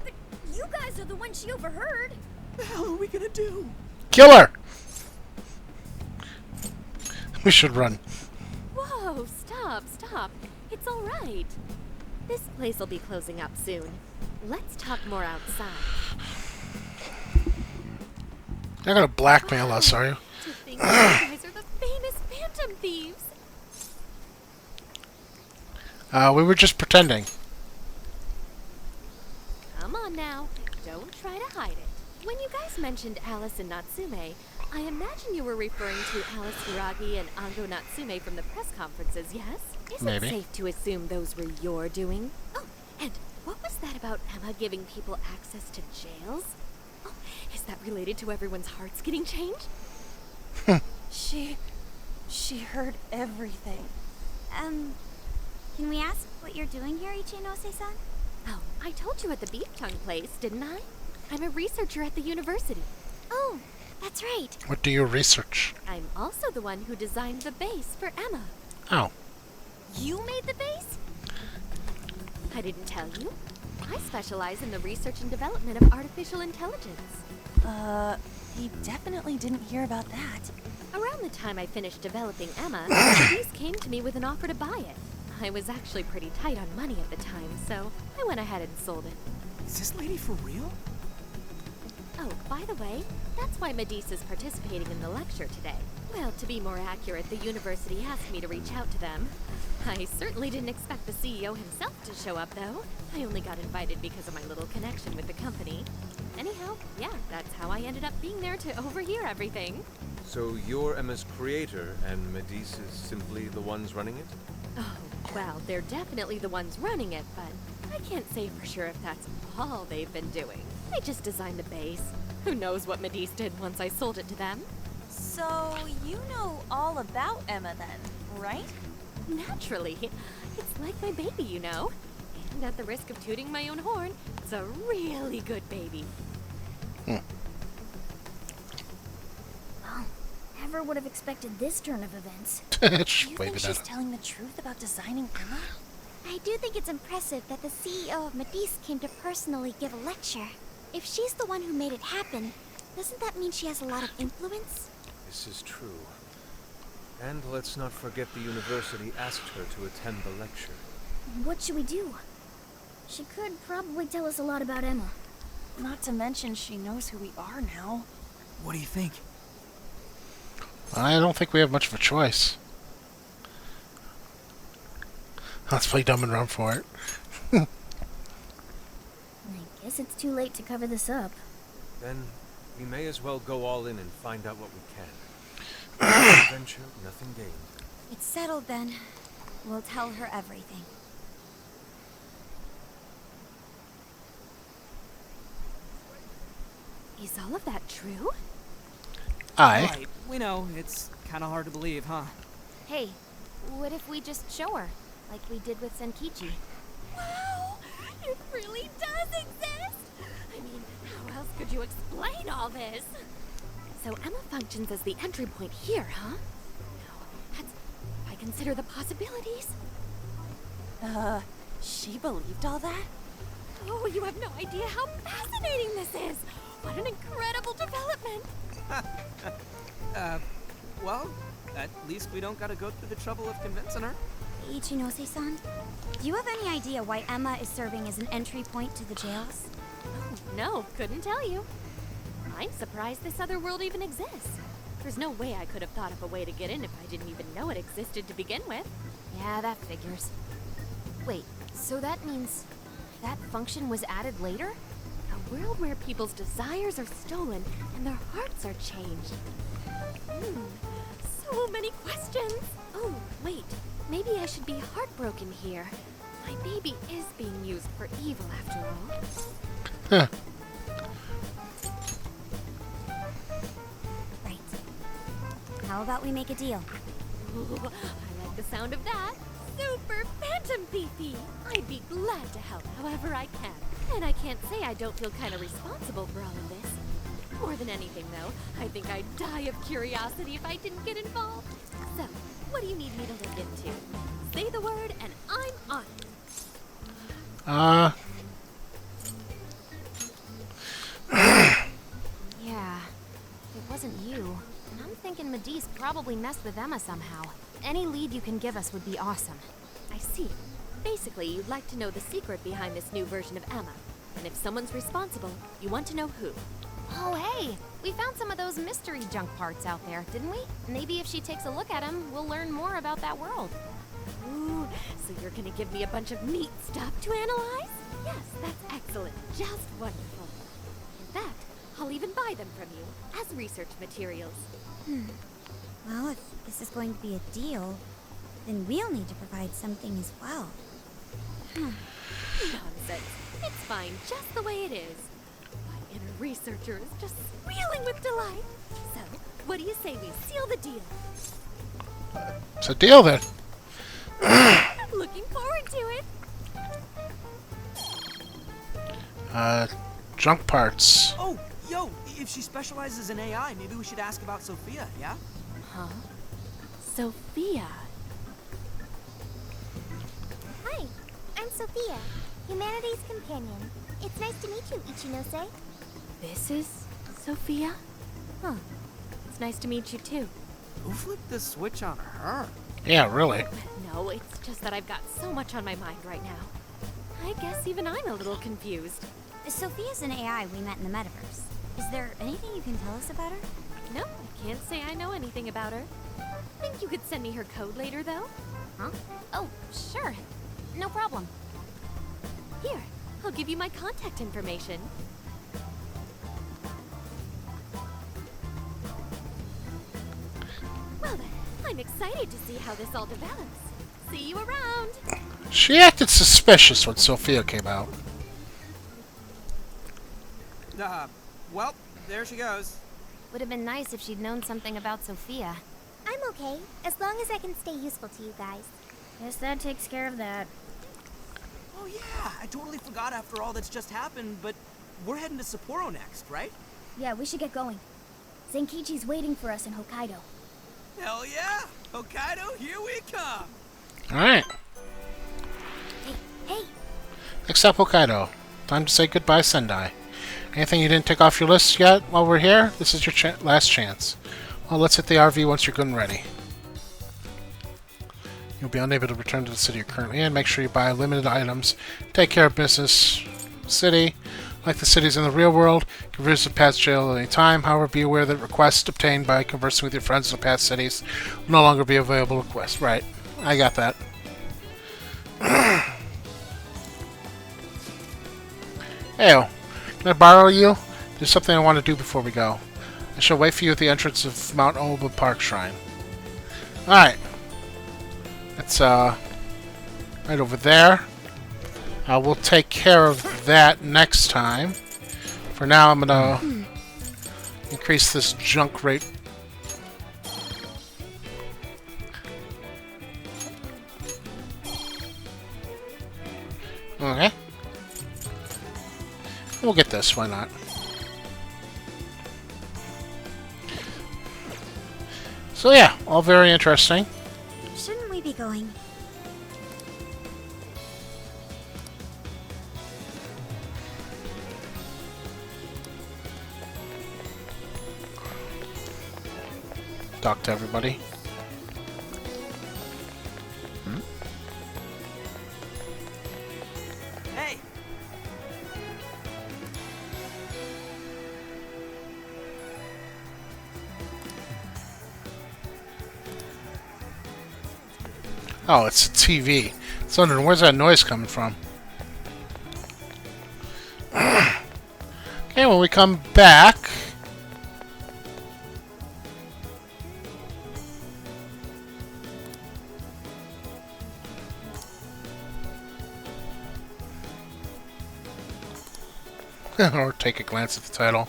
S2: But you guys are the ones she overheard.
S14: The hell are we gonna do?
S1: Kill her! We should run.
S10: Whoa, stop. It's all right. This place will be closing up soon. Let's talk more outside.
S1: You're gonna blackmail us, are you?
S10: To think you guys are the famous Phantom Thieves.
S1: We were just pretending.
S10: Come on now, don't try to hide it. When you guys mentioned Alice and Natsume, I imagine you were referring to Alice Hiragi and Ango Natsume from the press conferences, yes? Is
S1: Maybe.
S10: it safe to assume those were your doing? Oh, and what was that about Emma giving people access to jails? Oh, is that related to everyone's hearts getting changed?
S7: She heard everything.
S15: Can we ask what you're doing here, Ichinose-san?
S10: Oh, I told you at the beef tongue place, didn't I? I'm a researcher at the university.
S2: Oh, that's right.
S1: What do you research?
S10: I'm also the one who designed the base for Emma.
S1: Oh.
S10: You made the base? I didn't tell you. I specialize in the research and development of artificial intelligence.
S7: He definitely didn't hear about that.
S10: Around the time I finished developing Emma, Denise came to me with an offer to buy it. I was actually pretty tight on money at the time, so I went ahead and sold it.
S14: Is this lady for real?
S10: Oh, by the way, that's why Medusa's participating in the lecture today. Well, to be more accurate, the university asked me to reach out to them. I certainly didn't expect the CEO himself to show up, though. I only got invited because of my little connection with the company. Anyhow, yeah, that's how I ended up being there to overhear everything.
S5: So you're Emma's creator, and Medusa's simply the ones running it?
S10: Oh, well, they're definitely the ones running it, but I can't say for sure if that's all they've been doing. I just designed the base. Who knows what Medis did once I sold it to them?
S7: So, you know all about Emma then, right?
S10: Naturally. It's like my baby, you know. And at the risk of tooting my own horn, it's a really good baby.
S15: Well, never would have expected this turn of events.
S2: Do you think she's telling the truth about designing Emma? I do think it's impressive that the CEO of Medis came to personally give a lecture. If she's the one who made it happen, doesn't that mean she has a lot of influence?
S5: This is true. And let's not forget the university asked her to attend the lecture.
S15: What should we do? She could probably tell us a lot about Emma.
S7: Not to mention she knows who we are now.
S14: What do you think?
S1: I don't think we have much of a choice. Let's play dumb and run for it.
S15: I guess it's too late to cover this up.
S5: Then we may as well go all in and find out what we can. No adventure, nothing gained.
S15: It's settled then. We'll tell her everything.
S10: Is all of that true?
S14: Right, we know. It's kind of hard to believe, huh?
S17: Hey, what if we just show her, like we did with Senkichi?
S10: Wow! It really does exist! I mean, how else could you explain all this? So Emma functions as the entry point here, huh? No, that's... I consider the possibilities.
S7: She believed all that?
S10: Oh, you have no idea how fascinating this is! What an incredible development!
S14: Well, at least we don't gotta go through the trouble of convincing her.
S15: Ichinose-san, do you have any idea why Emma is serving as an entry point to the jails?
S10: Oh, no, couldn't tell you. I'm surprised this other world even exists. There's no way I could have thought of a way to get in if I didn't even know it existed to begin with.
S17: Yeah, that figures. Wait, so that means that function was added later?
S10: A world where people's desires are stolen and their hearts are changed. So many questions. Oh, wait. Maybe I should be heartbroken here. My baby is being used for evil after all.
S1: Huh.
S15: Right. How about we make a deal?
S10: Ooh, I like the sound of that. Super Phantom Thiefy! I'd be glad to help however I can. And I can't say I don't feel kind of responsible for all of this. More than anything, though, I think I'd die of curiosity if I didn't get involved. So, what do you need me to look into? Say the word and I'm on it.
S17: Yeah, it wasn't you. And I'm thinking Medis probably messed with Emma somehow. Any lead you can give us would be awesome.
S10: I see. Basically, you'd like to know the secret behind this new version of Emma. And if someone's responsible, you want to know who.
S17: Oh, hey! We found some of those mystery junk parts out there, didn't we? Maybe if she takes a look at them, we'll learn more about that world.
S10: Ooh, so you're gonna give me a bunch of neat stuff to analyze? Yes, that's excellent. Just wonderful. In fact, I'll even buy them from you as research materials.
S15: Well, if this is going to be a deal, then we'll need to provide something as well.
S10: Nonsense. It's fine just the way it is. My inner researcher is just squealing with delight. So, what do you say we seal the deal?
S1: It's a deal then.
S10: I'm looking forward to it.
S1: Junk parts.
S14: Oh, yo, if she specializes in AI, maybe we should ask about Sophia, yeah?
S10: Huh? Sophia.
S2: Hi, I'm Sophia. Humanity's companion. It's nice to meet you, Ichinose.
S10: This is Sophia? Huh. It's nice to meet you too.
S14: Who flipped the switch on her?
S1: Yeah, really.
S10: No, it's just that I've got so much on my mind right now. I guess even I'm a little confused.
S15: Sophia's an AI we met in the metaverse. Is there anything you can tell us about her?
S10: No, I can't say I know anything about her. Think you could send me her code later, though?
S17: Huh? Oh, sure. No problem.
S10: Here, I'll give you my contact information. Well then, I'm excited to see how this all develops. See you around!
S1: She acted suspicious when Sophia came out.
S14: Well, there she goes.
S17: Would have been nice if she'd known something about Sophia.
S2: I'm okay, as long as I can stay useful to you guys.
S17: Guess that takes care of that.
S14: Oh yeah, I totally forgot after all that's just happened, but we're heading to Sapporo next, right?
S17: Yeah, we should get going. Zenkichi's waiting for us in Hokkaido.
S14: Hell yeah! Hokkaido, here we come!
S1: Alright.
S2: Hey!
S1: Next up, Hokkaido. Time to say goodbye, Sendai. Anything you didn't tick off your list yet while we're here? This is your last chance. Well, let's hit the RV once you're good and ready. You'll be unable to return to the city you're currently in. Make sure you buy limited items. Take care of business. City. Like the cities in the real world, you can visit past jail at any time. However, be aware that requests obtained by conversing with your friends in the past cities will no longer be available requests. Right. I got that. Heyo. Can I borrow you? There's something I want to do before we go. I shall wait for you at the entrance of Mount Oba Park Shrine. Alright. It's, right over there. We'll take care of that next time. For now, I'm gonna increase this junk rate. Okay. We'll get this, why not? So yeah, all very interesting.
S2: Shouldn't we be going?
S1: Talk to everybody.
S14: Hey!
S1: Oh, it's a TV. I was wondering, where's that noise coming from? Okay, when we come back... or take a glance at the title.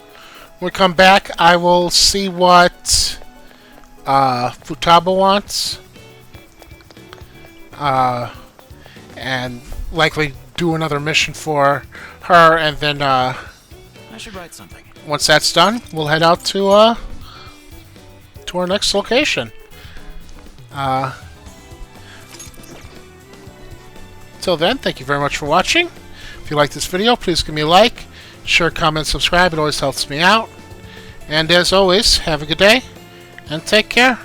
S1: When we come back, I will see what Futaba wants. And likely do another mission for her, and then
S13: I should write something.
S1: Once that's done, we'll head out to our next location. Till then, thank you very much for watching. If you like this video, please give me a like, share, comment, subscribe. It always helps me out. And as always, have a good day and take care.